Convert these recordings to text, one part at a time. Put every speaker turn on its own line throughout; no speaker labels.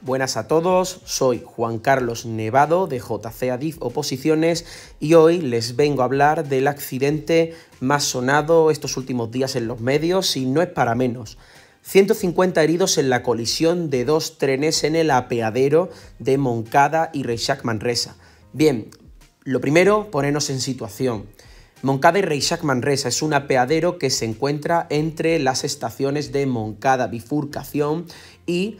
Buenas a todos, soy Juan Carlos Nevado de JC Adif Oposiciones y hoy les vengo a hablar del accidente más sonado estos últimos días en los medios y no es para menos. 150 heridos en la colisión de dos trenes en el apeadero de Montcada y Reixac Manresa. Bien, lo primero, ponernos en situación. Montcada y Reixac Manresa es un apeadero que se encuentra entre las estaciones de Montcada Bifurcación y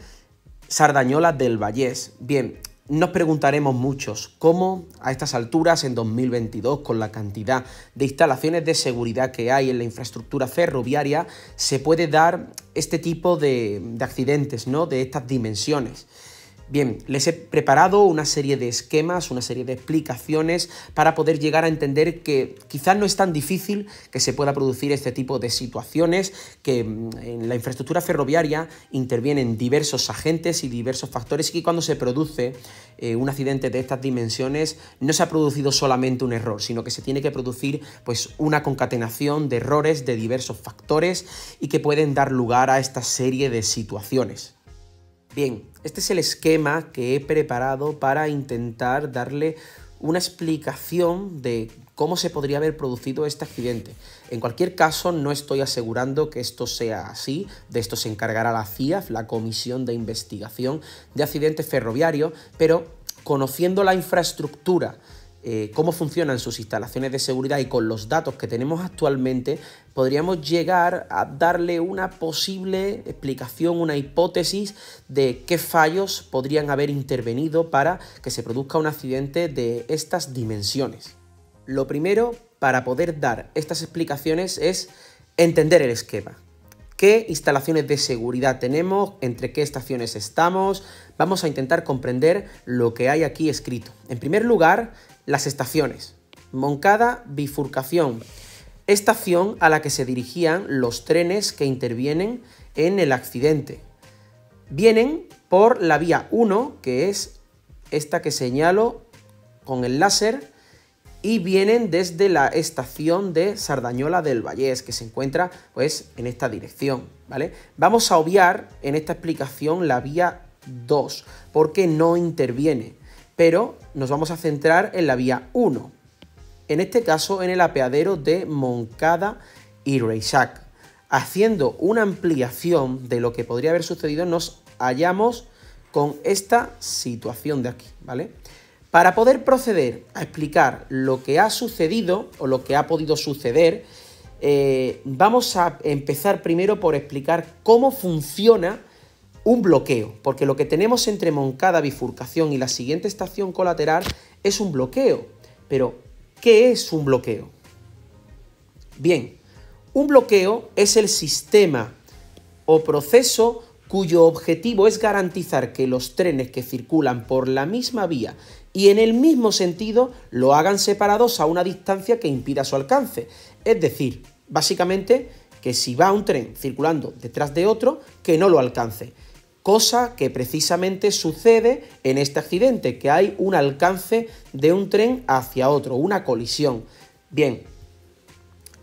Sardañola del Vallès. Bien, nos preguntaremos muchos cómo a estas alturas, en 2022, con la cantidad de instalaciones de seguridad que hay en la infraestructura ferroviaria, se puede dar este tipo de accidentes, ¿no?, de estas dimensiones. Bien, les he preparado una serie de esquemas, una serie de explicaciones para poder llegar a entender que quizás no es tan difícil que se pueda producir este tipo de situaciones, que en la infraestructura ferroviaria intervienen diversos agentes y diversos factores y que cuando se produce un accidente de estas dimensiones no se ha producido solamente un error, sino que se tiene que producir pues una concatenación de errores de diversos factores y que pueden dar lugar a esta serie de situaciones. Bien, este es el esquema que he preparado para intentar darle una explicación de cómo se podría haber producido este accidente. En cualquier caso, no estoy asegurando que esto sea así, de esto se encargará la CIAF, la Comisión de Investigación de Accidentes Ferroviarios, pero conociendo la infraestructura, cómo funcionan sus instalaciones de seguridad y con los datos que tenemos actualmente, podríamos llegar a darle una posible explicación, una hipótesis de qué fallos podrían haber intervenido para que se produzca un accidente de estas dimensiones. Lo primero, para poder dar estas explicaciones, es entender el esquema. ¿Qué instalaciones de seguridad tenemos? ¿Entre qué estaciones estamos? Vamos a intentar comprender lo que hay aquí escrito. En primer lugar, las estaciones. Montcada Bifurcación, estación a la que se dirigían los trenes que intervienen en el accidente. Vienen por la vía 1, que es esta que señalo con el láser, y vienen desde la estación de Sardañola del Vallès, que se encuentra pues en esta dirección, ¿vale? Vamos a obviar en esta explicación la vía 2, porque no interviene, pero nos vamos a centrar en la vía 1, en este caso en el apeadero de Montcada y Reixac. Haciendo una ampliación de lo que podría haber sucedido, nos hallamos con esta situación de aquí, ¿vale? Para poder proceder a explicar lo que ha sucedido o lo que ha podido suceder, vamos a empezar primero por explicar cómo funciona un bloqueo, porque lo que tenemos entre Montcada Bifurcación y la siguiente estación colateral es un bloqueo. Pero, ¿qué es un bloqueo? Bien, un bloqueo es el sistema o proceso cuyo objetivo es garantizar que los trenes que circulan por la misma vía y en el mismo sentido lo hagan separados a una distancia que impida su alcance. Es decir, básicamente que si va un tren circulando detrás de otro, que no lo alcance. Cosa que precisamente sucede en este accidente, que hay un alcance de un tren hacia otro, una colisión. Bien,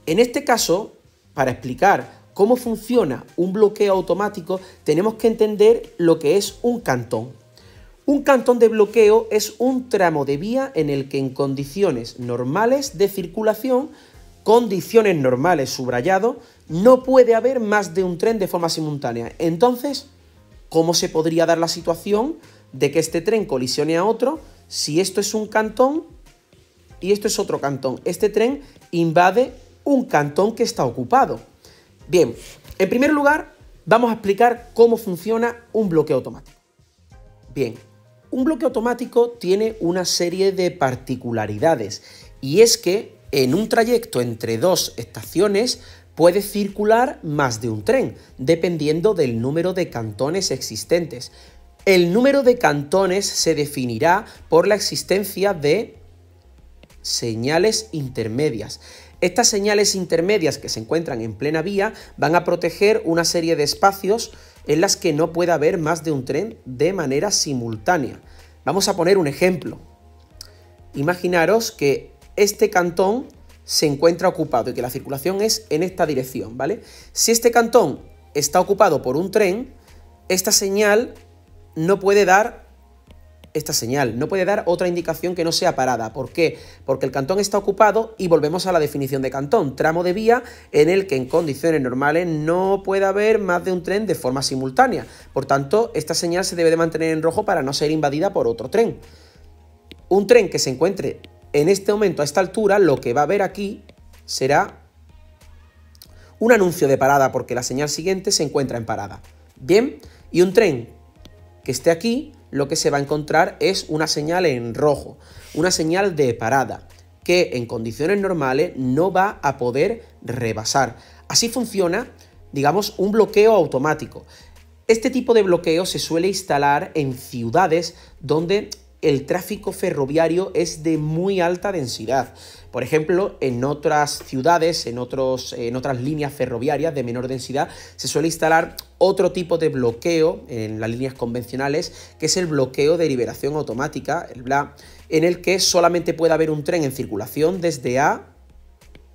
en este caso, para explicar cómo funciona un bloqueo automático, tenemos que entender lo que es un cantón. Un cantón de bloqueo es un tramo de vía en el que en condiciones normales de circulación, condiciones normales subrayado, no puede haber más de un tren de forma simultánea. Entonces, ¿cómo se podría dar la situación de que este tren colisione a otro si esto es un cantón y esto es otro cantón? Este tren invade un cantón que está ocupado. Bien, en primer lugar, vamos a explicar cómo funciona un bloqueo automático. Bien, un bloqueo automático tiene una serie de particularidades y es que en un trayecto entre dos estaciones puede circular más de un tren, dependiendo del número de cantones existentes. El número de cantones se definirá por la existencia de señales intermedias. Estas señales intermedias que se encuentran en plena vía van a proteger una serie de espacios en las que no puede haber más de un tren de manera simultánea. Vamos a poner un ejemplo. Imaginaros que este cantón se encuentra ocupado y que la circulación es en esta dirección, ¿vale? Si este cantón está ocupado por un tren, esta señal no puede dar esta señal, no puede dar otra indicación que no sea parada. ¿Por qué? Porque el cantón está ocupado y volvemos a la definición de cantón, tramo de vía en el que en condiciones normales no puede haber más de un tren de forma simultánea. Por tanto, esta señal se debe de mantener en rojo para no ser invadida por otro tren. Un tren que se encuentre en este momento a esta altura, lo que va a ver aquí será un anuncio de parada porque la señal siguiente se encuentra en parada. Bien, y un tren que esté aquí, lo que se va a encontrar es una señal en rojo, una señal de parada, que en condiciones normales no va a poder rebasar. Así funciona, digamos, un bloqueo automático. Este tipo de bloqueo se suele instalar en ciudades donde el tráfico ferroviario es de muy alta densidad. Por ejemplo, en otras ciudades, en otras líneas ferroviarias de menor densidad, se suele instalar otro tipo de bloqueo en las líneas convencionales, que es el bloqueo de liberación automática, el BLA, en el que solamente puede haber un tren en circulación desde A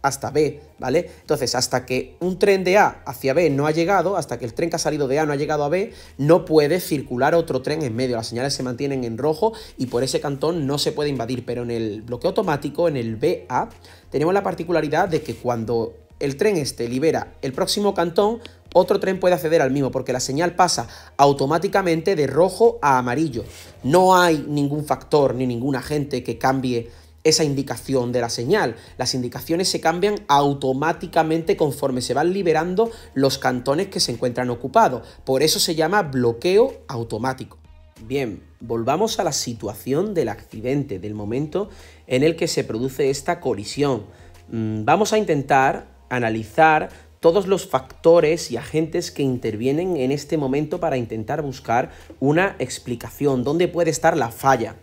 hasta B, ¿vale? Entonces, hasta que un tren de A hacia B no ha llegado, hasta que el tren que ha salido de A no ha llegado a B, no puede circular otro tren en medio. Las señales se mantienen en rojo y por ese cantón no se puede invadir. Pero en el bloqueo automático, en el BA, tenemos la particularidad de que cuando el tren este libera el próximo cantón, otro tren puede acceder al mismo, porque la señal pasa automáticamente de rojo a amarillo. No hay ningún factor ni ningún agente que cambie esa indicación de la señal. Las indicaciones se cambian automáticamente conforme se van liberando los cantones que se encuentran ocupados. Por eso se llama bloqueo automático. Bien, volvamos a la situación del accidente, del momento en el que se produce esta colisión. Vamos a intentar analizar todos los factores y agentes que intervienen en este momento para intentar buscar una explicación. ¿Dónde puede estar la falla?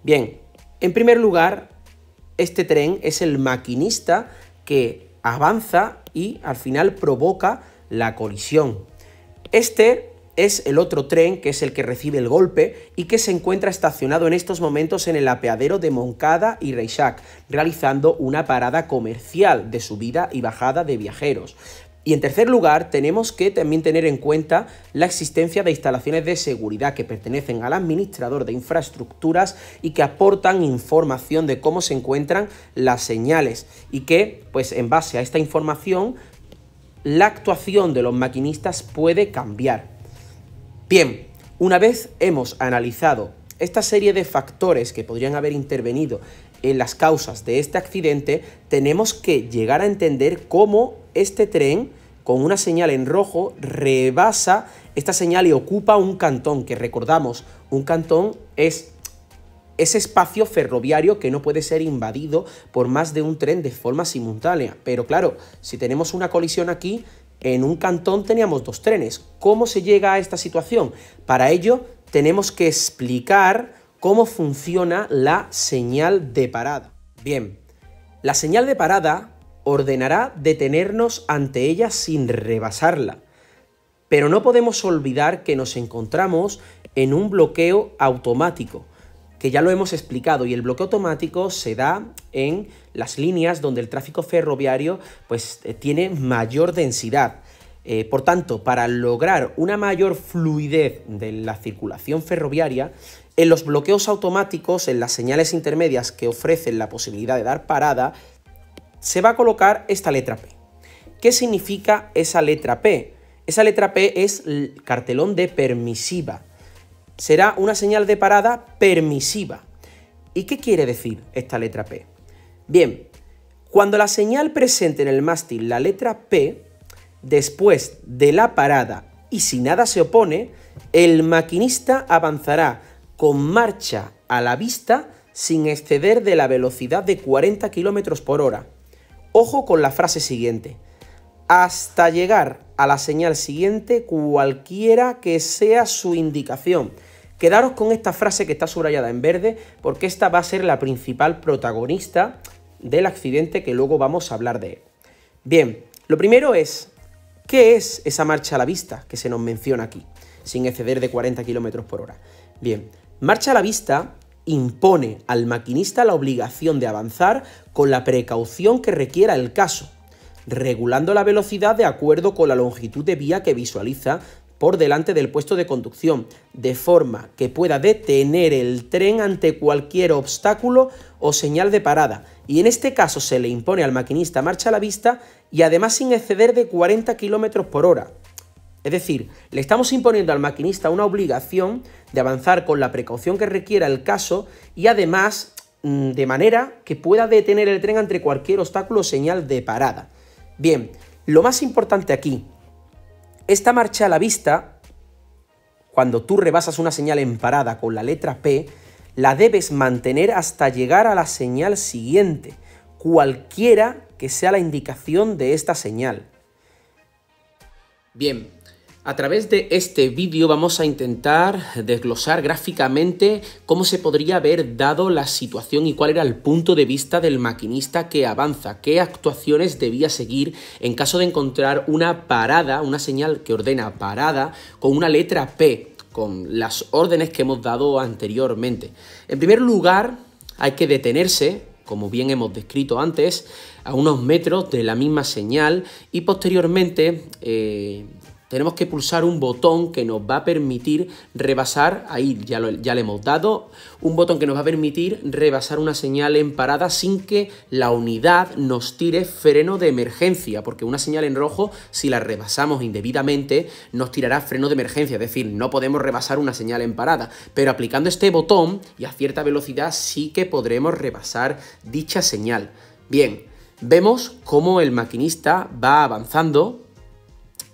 Bien, en primer lugar, este tren es el maquinista que avanza y al final provoca la colisión. Este es el otro tren, que es el que recibe el golpe y que se encuentra estacionado en estos momentos en el apeadero de Montcada y Reixac, realizando una parada comercial de subida y bajada de viajeros. Y en tercer lugar, tenemos que también tener en cuenta la existencia de instalaciones de seguridad que pertenecen al administrador de infraestructuras y que aportan información de cómo se encuentran las señales y que, pues en base a esta información, la actuación de los maquinistas puede cambiar. Bien, una vez hemos analizado esta serie de factores que podrían haber intervenido en las causas de este accidente, tenemos que llegar a entender cómo este tren, con una señal en rojo, rebasa esta señal y ocupa un cantón, que recordamos, un cantón es ese espacio ferroviario que no puede ser invadido por más de un tren de forma simultánea. Pero claro, si tenemos una colisión aquí, en un cantón teníamos dos trenes. ¿Cómo se llega a esta situación? Para ello tenemos que explicar cómo funciona la señal de parada. Bien, la señal de parada ordenará detenernos ante ella sin rebasarla. Pero no podemos olvidar que nos encontramos en un bloqueo automático, que ya lo hemos explicado, y el bloqueo automático se da en las líneas donde el tráfico ferroviario pues, tiene mayor densidad. Por tanto, para lograr una mayor fluidez de la circulación ferroviaria, en los bloqueos automáticos, en las señales intermedias que ofrecen la posibilidad de dar parada, se va a colocar esta letra P. ¿Qué significa esa letra P? Esa letra P es el cartelón de permisiva. Será una señal de parada permisiva. ¿Y qué quiere decir esta letra P? Bien, cuando la señal presente en el mástil la letra P, después de la parada y si nada se opone, el maquinista avanzará con marcha a la vista sin exceder de la velocidad de 40 km por hora. Ojo con la frase siguiente: hasta llegar a la señal siguiente, cualquiera que sea su indicación. Quedaros con esta frase que está subrayada en verde, porque esta va a ser la principal protagonista del accidente que luego vamos a hablar de él. Bien, lo primero es, ¿qué es esa marcha a la vista que se nos menciona aquí, sin exceder de 40 km por hora? Bien, marcha a la vista impone al maquinista la obligación de avanzar con la precaución que requiera el caso, regulando la velocidad de acuerdo con la longitud de vía que visualiza por delante del puesto de conducción, de forma que pueda detener el tren ante cualquier obstáculo o señal de parada. Y en este caso se le impone al maquinista marcha a la vista y además sin exceder de 40 km por hora. Es decir, le estamos imponiendo al maquinista una obligación de avanzar con la precaución que requiera el caso y además de manera que pueda detener el tren ante cualquier obstáculo o señal de parada. Bien, lo más importante aquí, esta marcha a la vista, cuando tú rebasas una señal en parada con la letra P, la debes mantener hasta llegar a la señal siguiente, cualquiera que sea la indicación de esta señal. Bien, a través de este vídeo vamos a intentar desglosar gráficamente cómo se podría haber dado la situación y cuál era el punto de vista del maquinista que avanza, qué actuaciones debía seguir en caso de encontrar una parada, una señal que ordena parada con una letra P, con las órdenes que hemos dado anteriormente. En primer lugar, hay que detenerse, como bien hemos descrito antes, a unos metros de la misma señal y posteriormente tenemos que pulsar un botón que nos va a permitir rebasar, ahí ya le hemos dado, un botón que nos va a permitir rebasar una señal en parada sin que la unidad nos tire freno de emergencia, porque una señal en rojo, si la rebasamos indebidamente, nos tirará freno de emergencia, es decir, no podemos rebasar una señal en parada, pero aplicando este botón y a cierta velocidad sí que podremos rebasar dicha señal. Bien, vemos cómo el maquinista va avanzando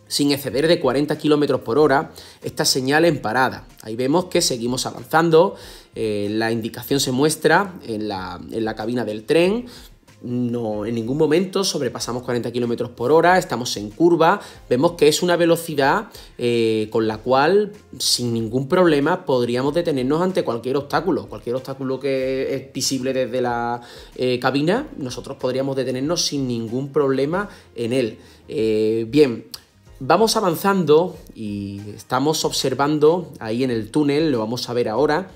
sin exceder de 40 km por hora, esta señal en parada. Ahí vemos que seguimos avanzando, la indicación se muestra en la cabina del tren, no en ningún momento sobrepasamos 40 km por hora, estamos en curva, vemos que es una velocidad con la cual sin ningún problema podríamos detenernos ante cualquier obstáculo que es visible desde la cabina, nosotros podríamos detenernos sin ningún problema en él. Bien, vamos avanzando y estamos observando ahí en el túnel, lo vamos a ver ahora,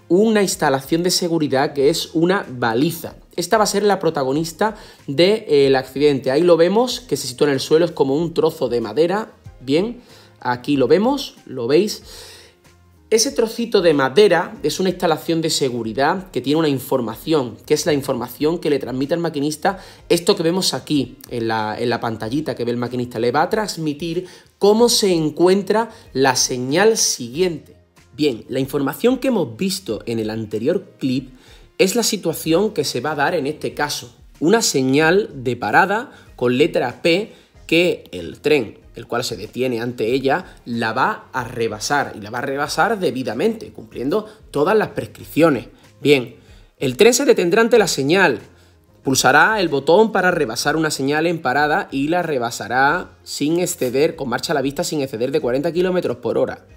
una instalación de seguridad que es una baliza. Esta va a ser la protagonista del accidente. Ahí lo vemos, que se sitúa en el suelo, es como un trozo de madera. Bien, aquí lo vemos, lo veis. Ese trocito de madera es una instalación de seguridad que tiene una información, que es la información que le transmite al maquinista esto que vemos aquí en la pantallita que ve el maquinista. Le va a transmitir cómo se encuentra la señal siguiente. Bien, la información que hemos visto en el anterior clip es la situación que se va a dar en este caso. Una señal de parada con letra P que el tren, el cual se detiene ante ella, la va a rebasar y la va a rebasar debidamente, cumpliendo todas las prescripciones. Bien, el tren se detendrá ante la señal, pulsará el botón para rebasar una señal en parada y la rebasará sin exceder, con marcha a la vista, sin exceder de 40 km por hora.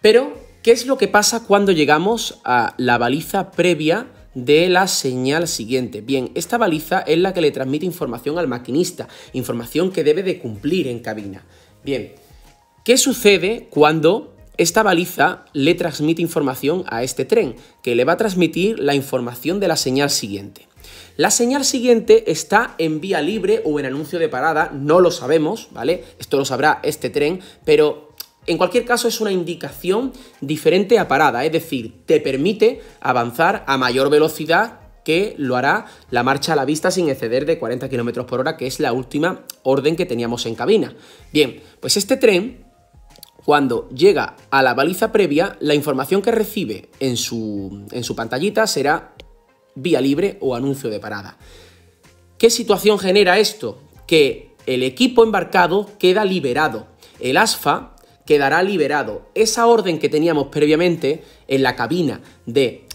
Pero, ¿qué es lo que pasa cuando llegamos a la baliza previa de la señal siguiente? Bien, esta baliza es la que le transmite información al maquinista, información que debe de cumplir en cabina. Bien, ¿qué sucede cuando esta baliza le transmite información a este tren? Que le va a transmitir la información de la señal siguiente. La señal siguiente está en vía libre o en anuncio de parada, no lo sabemos, ¿vale? Esto lo sabrá este tren, pero en cualquier caso es una indicación diferente a parada, es decir, te permite avanzar a mayor velocidad que lo hará la marcha a la vista sin exceder de 40 km por hora, que es la última orden que teníamos en cabina. Bien, pues este tren, cuando llega a la baliza previa, la información que recibe en su pantallita será vía libre o anuncio de parada. ¿Qué situación genera esto? Que el equipo embarcado queda liberado, el ASFA quedará liberado. Esa orden que teníamos previamente en la cabina de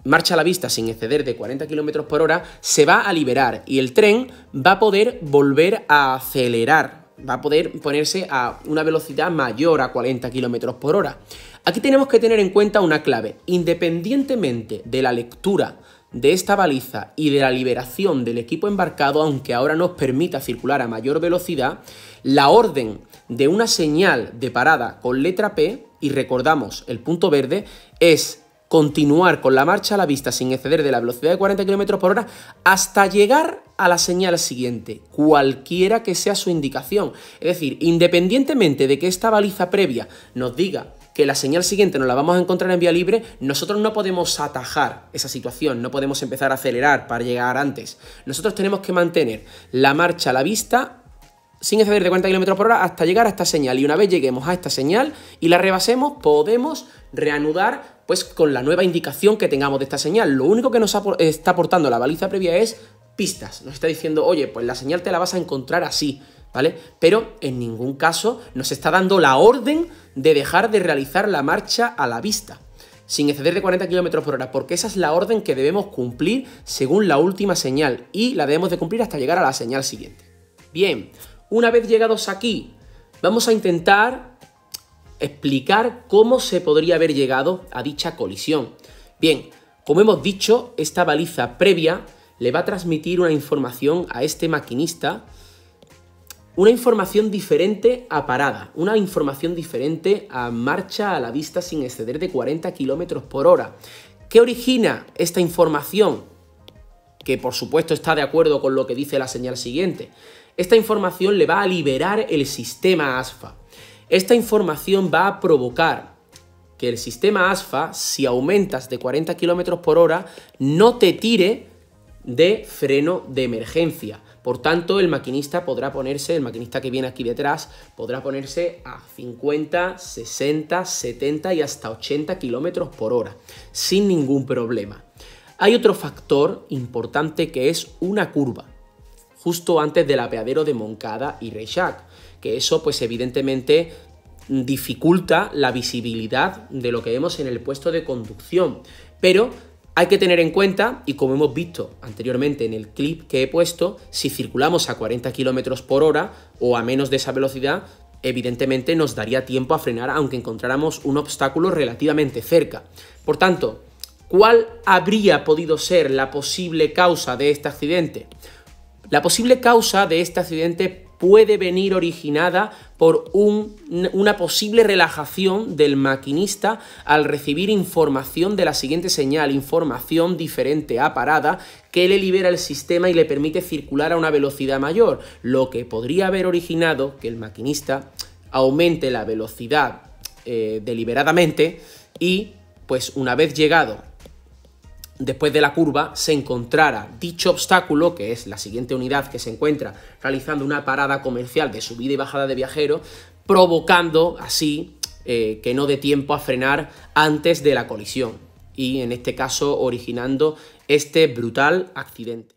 marcha a la vista sin exceder de 40 km por hora se va a liberar y el tren va a poder volver a acelerar, va a poder ponerse a una velocidad mayor a 40 km por hora. Aquí tenemos que tener en cuenta una clave. Independientemente de la lectura de esta baliza y de la liberación del equipo embarcado, aunque ahora nos permita circular a mayor velocidad, la orden de una señal de parada con letra P, y recordamos el punto verde, es continuar con la marcha a la vista sin exceder de la velocidad de 40 km por hora hasta llegar a la señal siguiente, cualquiera que sea su indicación. Es decir, independientemente de que esta baliza previa nos diga que la señal siguiente nos la vamos a encontrar en vía libre, nosotros no podemos atajar esa situación, no podemos empezar a acelerar para llegar antes. Nosotros tenemos que mantener la marcha a la vista sin exceder de 40 km por hora hasta llegar a esta señal, y una vez lleguemos a esta señal y la rebasemos, podemos reanudar pues con la nueva indicación que tengamos de esta señal. Lo único que nos está aportando la baliza previa es pistas, nos está diciendo, oye, pues la señal te la vas a encontrar así, ¿vale? Pero en ningún caso nos está dando la orden de dejar de realizar la marcha a la vista sin exceder de 40 km por hora, porque esa es la orden que debemos cumplir según la última señal, y la debemos de cumplir hasta llegar a la señal siguiente. Bien, una vez llegados aquí, vamos a intentar explicar cómo se podría haber llegado a dicha colisión. Bien, como hemos dicho, esta baliza previa le va a transmitir una información a este maquinista, una información diferente a parada, una información diferente a marcha a la vista sin exceder de 40 km por hora. ¿Qué origina esta información? Que por supuesto está de acuerdo con lo que dice la señal siguiente. Esta información le va a liberar el sistema ASFA. Esta información va a provocar que el sistema ASFA, si aumentas de 40 km por hora, no te tire de freno de emergencia. Por tanto, el maquinista que viene aquí detrás, podrá ponerse a 50, 60, 70 y hasta 80 km por hora, sin ningún problema. Hay otro factor importante que es una curva, justo antes del apeadero de Montcada y Reixac, que eso pues evidentemente dificulta la visibilidad de lo que vemos en el puesto de conducción, pero hay que tener en cuenta, y como hemos visto anteriormente en el clip que he puesto, si circulamos a 40 km por hora o a menos de esa velocidad, evidentemente nos daría tiempo a frenar aunque encontráramos un obstáculo relativamente cerca. Por tanto, ¿cuál habría podido ser la posible causa de este accidente? La posible causa de este accidente puede venir originada por una posible relajación del maquinista al recibir información de la siguiente señal, información diferente a parada, que le libera el sistema y le permite circular a una velocidad mayor, lo que podría haber originado que el maquinista aumente la velocidad deliberadamente y, pues una vez llegado después de la curva, se encontrara dicho obstáculo, que es la siguiente unidad que se encuentra realizando una parada comercial de subida y bajada de viajeros, provocando así que no dé tiempo a frenar antes de la colisión y en este caso originando este brutal accidente.